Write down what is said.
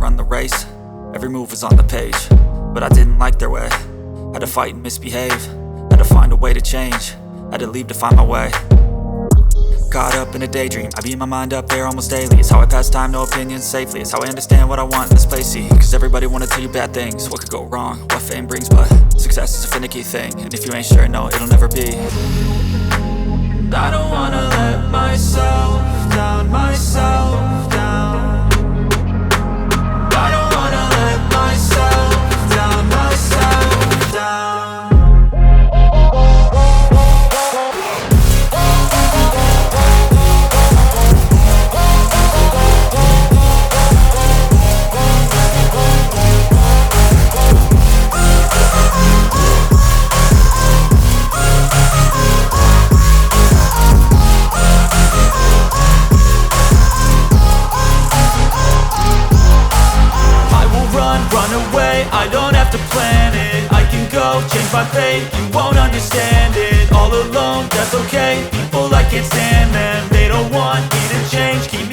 run the race. Every move was on the page, but I didn't like their way. Had to fight and misbehave, had to find a way to change, had to leave to find my way. Caught up in a daydream, I beat my mind up there almost daily. It's how I pass time, no opinions safely. It's how I understand what I want in this place, see. Cause everybody wanna tell you bad things, what could go wrong, what fame brings. But success is a finicky thing, and if you ain't sure, no, it'll never be. I don't wanna let myself down, myself down. I don't wanna let myself down, myself down. Run away, I don't have to plan it. I can go, change my fate, you won't understand it. All alone, that's okay, people I can't stand them. They don't want me to change, keep me